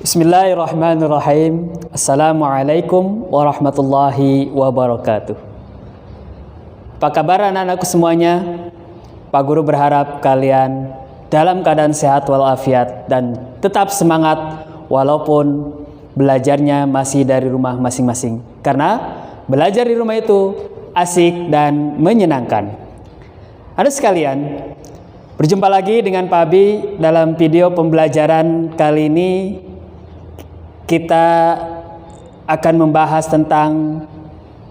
Bismillahirrahmanirrahim. Assalamualaikum warahmatullahi wabarakatuh. Apa kabar anak-anakku semuanya? Pak Guru berharap kalian dalam keadaan sehat walafiat dan tetap semangat walaupun belajarnya masih dari rumah masing-masing. Karena belajar di rumah itu asik dan menyenangkan. Anak sekalian, berjumpa lagi dengan Pak Abi dalam video pembelajaran kali ini. Kita akan membahas tentang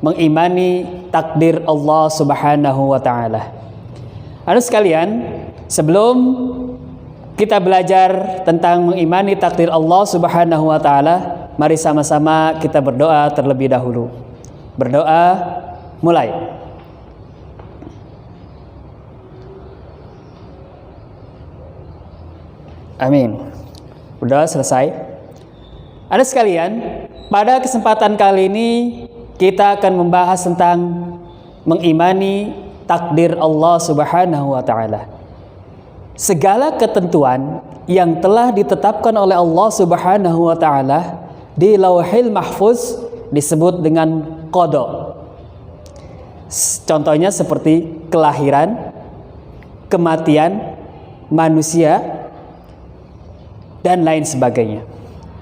mengimani takdir Allah Subhanahu wa Ta'ala. Anak sekalian, sebelum kita belajar tentang mengimani takdir Allah Subhanahu wa Ta'ala, mari sama-sama kita berdoa terlebih dahulu. Berdoa, mulai. Amin. Berdoa selesai. Ada sekalian, pada kesempatan kali ini kita akan membahas tentang mengimani takdir Allah Subhanahu wa Ta'ala. Segala ketentuan yang telah ditetapkan oleh Allah Subhanahu wa Ta'ala di Lauhil Mahfuz disebut dengan qada. Contohnya seperti kelahiran, kematian manusia, dan lain sebagainya.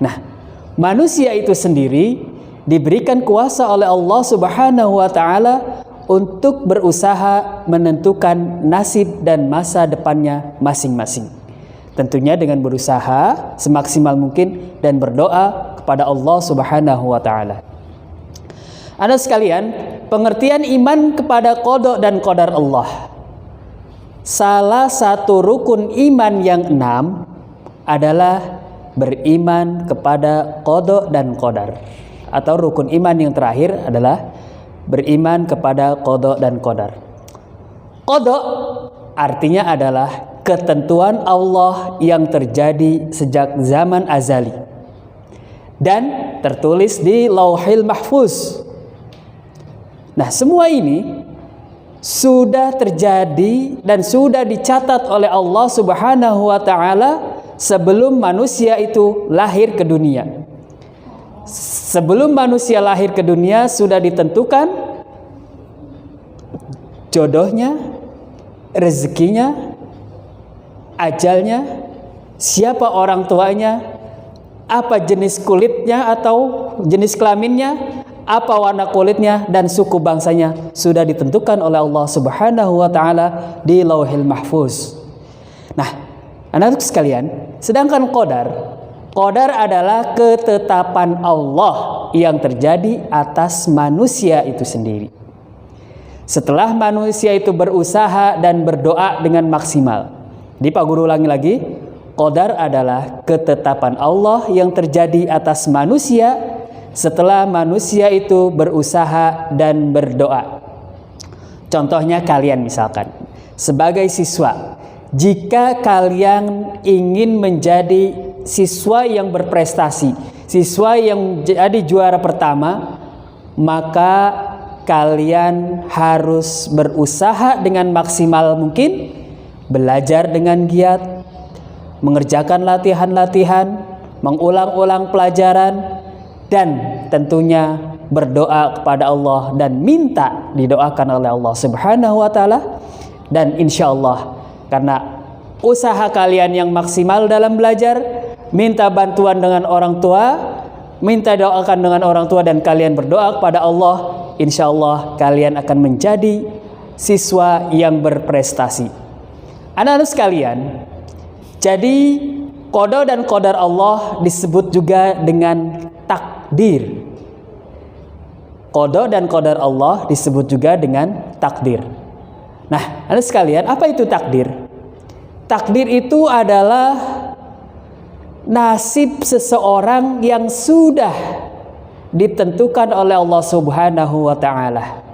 Nah, manusia itu sendiri diberikan kuasa oleh Allah Subhanahu wa Ta'ala untuk berusaha menentukan nasib dan masa depannya masing-masing. Tentunya dengan berusaha semaksimal mungkin dan berdoa kepada Allah Subhanahu wa Ta'ala. Anak sekalian, pengertian iman kepada qada dan qadar Allah. Salah satu rukun iman yang 6 adalah beriman kepada qada dan qadar. Atau rukun iman yang terakhir adalah beriman kepada qada dan qadar. Qada artinya adalah ketentuan Allah yang terjadi sejak zaman azali dan tertulis di Lauhil Mahfuz. Nah, semua ini sudah terjadi dan sudah dicatat oleh Allah Subhanahu wa Ta'ala sebelum manusia itu lahir ke dunia. Sebelum manusia lahir ke dunia sudah ditentukan jodohnya, rezekinya, ajalnya, siapa orang tuanya, apa jenis kulitnya atau jenis kelaminnya, apa warna kulitnya, dan suku bangsanya sudah ditentukan oleh Allah Subhanahu wa Ta'ala di Lauhil Mahfuz. Nah, anak-anak sekalian, sedangkan qadar adalah ketetapan Allah yang terjadi atas manusia itu sendiri. Setelah manusia itu berusaha dan berdoa dengan maksimal. Di Pak Guru ulangi lagi, qadar adalah ketetapan Allah yang terjadi atas manusia setelah manusia itu berusaha dan berdoa. Contohnya kalian misalkan, sebagai siswa, jika kalian ingin menjadi siswa yang berprestasi, siswa yang jadi juara pertama, maka kalian harus berusaha dengan maksimal mungkin, belajar dengan giat, mengerjakan latihan-latihan, mengulang-ulang pelajaran, dan tentunya berdoa kepada Allah dan minta didoakan oleh Allah Subhanahu wa Ta'ala. Dan insya Allah, karena usaha kalian yang maksimal dalam belajar, minta bantuan dengan orang tua, minta doakan dengan orang tua, dan kalian berdoa kepada Allah, insya Allah kalian akan menjadi siswa yang berprestasi. Anak-anak sekalian, jadi qada dan qadar Allah disebut juga dengan takdir. Qada dan qadar Allah disebut juga dengan takdir. Nah, anak sekalian, apa itu takdir? Takdir itu adalah nasib seseorang yang sudah ditentukan oleh Allah Subhanahu wa Ta'ala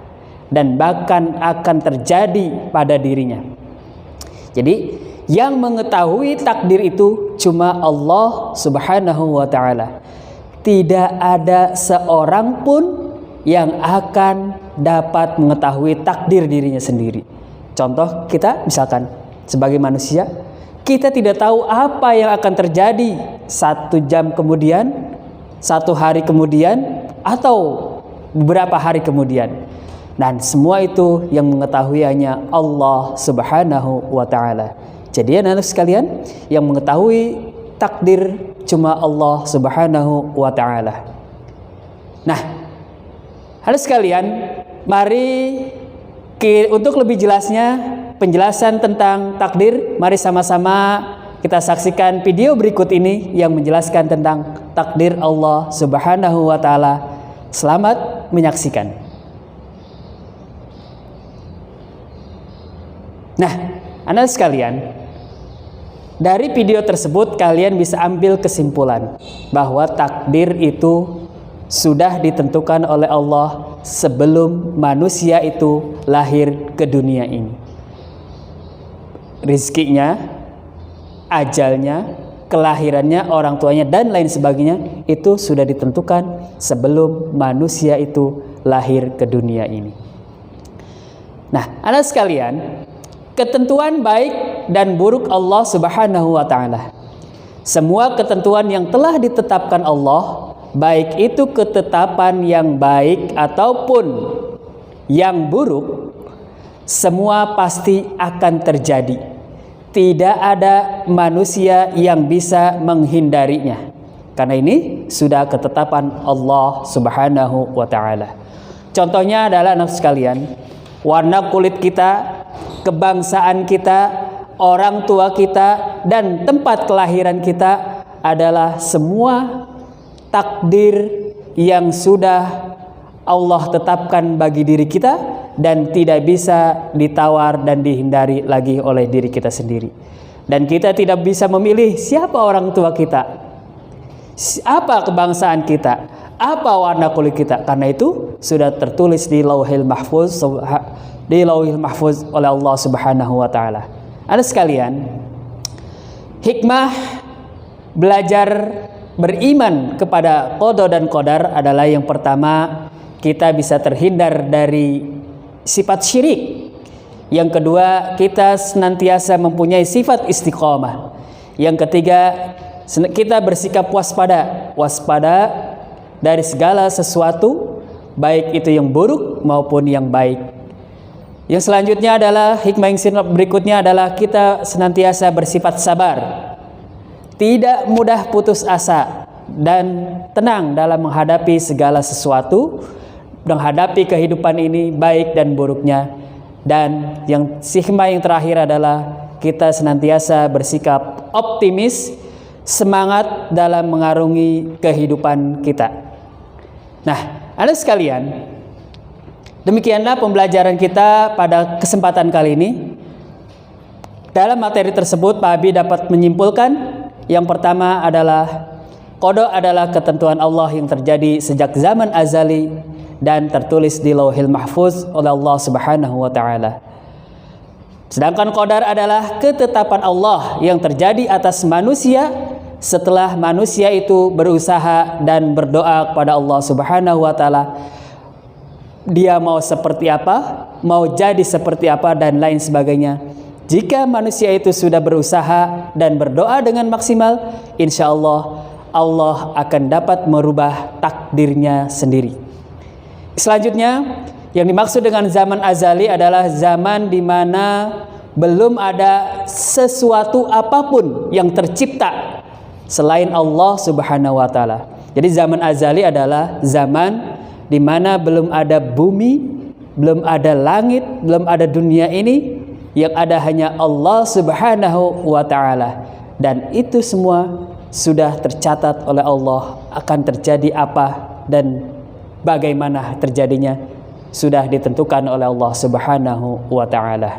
dan bahkan akan terjadi pada dirinya. Jadi yang mengetahui takdir itu cuma Allah Subhanahu wa Ta'ala. Tidak ada seorang pun yang akan dapat mengetahui takdir dirinya sendiri. Contoh, kita misalkan sebagai manusia, kita tidak tahu apa yang akan terjadi 1 jam kemudian, 1 hari kemudian, atau beberapa hari kemudian. Dan semua itu yang mengetahui hanya Allah Subhanahu wa ta'ala. Jadi anak sekalian, yang mengetahui takdir cuma Allah Subhanahu wa ta'ala. Nah, hadirin sekalian, mari untuk lebih jelasnya penjelasan tentang takdir, mari sama-sama kita saksikan video berikut ini yang menjelaskan tentang takdir Allah Subhanahu wa ta'ala. Selamat menyaksikan. Nah, anak sekalian, dari video tersebut kalian bisa ambil kesimpulan bahwa takdir itu sudah ditentukan oleh Allah sebelum manusia itu lahir ke dunia ini. Rizkinya, ajalnya, kelahirannya, orang tuanya, dan lain sebagainya itu sudah ditentukan sebelum manusia itu lahir ke dunia ini. Nah, anak sekalian, ketentuan baik dan buruk Allah Subhanahu wa ta'ala, semua ketentuan yang telah ditetapkan Allah, baik itu ketetapan yang baik ataupun yang buruk, semua pasti akan terjadi. Tidak ada manusia yang bisa menghindarinya, karena ini sudah ketetapan Allah Subhanahu wa ta'ala. Contohnya adalah anak sekalian, warna kulit kita, kebangsaan kita, orang tua kita, dan tempat kelahiran kita adalah semua takdir yang sudah Allah tetapkan bagi diri kita dan tidak bisa ditawar dan dihindari lagi oleh diri kita sendiri. Dan kita tidak bisa memilih siapa orang tua kita, apa kebangsaan kita, apa warna kulit kita, karena itu sudah tertulis di Lauhil Mahfuz, oleh Allah Subhanahu wa ta'ala. Ada sekalian, hikmah belajar beriman kepada qada dan qadar adalah yang pertama, kita bisa terhindar dari sifat syirik. Yang kedua, kita senantiasa mempunyai sifat istiqomah. Yang ketiga, kita bersikap waspada dari segala sesuatu, baik itu yang buruk maupun yang baik. Yang selanjutnya adalah hikmah yang berikutnya adalah kita senantiasa bersifat sabar, tidak mudah putus asa, dan tenang dalam menghadapi segala sesuatu, menghadapi kehidupan ini baik dan buruknya. Dan yang hikmah yang terakhir adalah kita senantiasa bersikap optimis, semangat dalam mengarungi kehidupan kita. Nah, ada sekalian, demikianlah pembelajaran kita pada kesempatan kali ini. Dalam materi tersebut, Pak Abi dapat menyimpulkan yang pertama adalah qada adalah ketentuan Allah yang terjadi sejak zaman azali dan tertulis di Lauhil Mahfuz oleh Allah Subhanahu wa ta'ala. Sedangkan qadar adalah ketetapan Allah yang terjadi atas manusia setelah manusia itu berusaha dan berdoa kepada Allah Subhanahu wa ta'ala. Dia mau seperti apa, mau jadi seperti apa, dan lain sebagainya. Jika manusia itu sudah berusaha dan berdoa dengan maksimal, insya Allah Allah akan dapat merubah takdirnya sendiri. Selanjutnya, yang dimaksud dengan zaman azali adalah zaman di mana belum ada sesuatu apapun yang tercipta selain Allah Subhanahu wa ta'ala. Jadi zaman azali adalah zaman di mana belum ada bumi, belum ada langit, belum ada dunia ini, yang ada hanya Allah Subhanahu wa ta'ala. Dan itu semua sudah tercatat oleh Allah akan terjadi apa dan bagaimana terjadinya, sudah ditentukan oleh Allah Subhanahu wa ta'ala.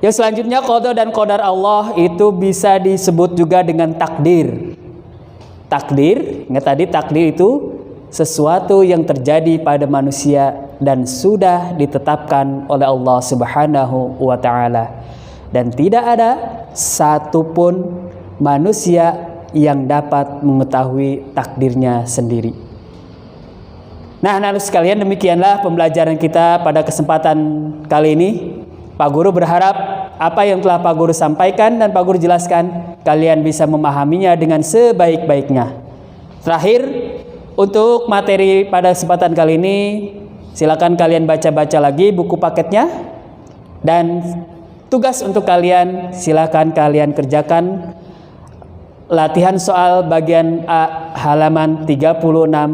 Yang selanjutnya, qada dan qadar Allah itu bisa disebut juga dengan takdir. Takdir, ingat tadi takdir itu sesuatu yang terjadi pada manusia dan sudah ditetapkan oleh Allah Subhanahu wa ta'ala. Dan tidak ada satupun manusia yang dapat mengetahui takdirnya sendiri. Nah, anak sekalian, demikianlah pembelajaran kita pada kesempatan kali ini. Pak Guru berharap apa yang telah Pak Guru sampaikan dan Pak Guru jelaskan, kalian bisa memahaminya dengan sebaik-baiknya. Terakhir, untuk materi pada kesempatan kali ini, silakan kalian baca-baca lagi buku paketnya. Dan tugas untuk kalian, silakan kalian kerjakan latihan soal bagian A halaman 36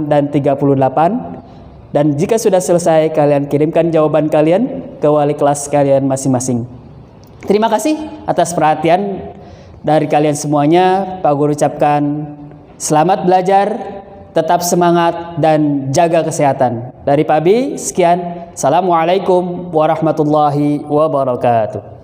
dan 38. Dan jika sudah selesai, kalian kirimkan jawaban kalian ke wali kelas kalian masing-masing. Terima kasih atas perhatian dari kalian semuanya. Pak Guru ucapkan selamat belajar, tetap semangat, dan jaga kesehatan. Dari Pak Bi, sekian. Assalamualaikum warahmatullahi wabarakatuh.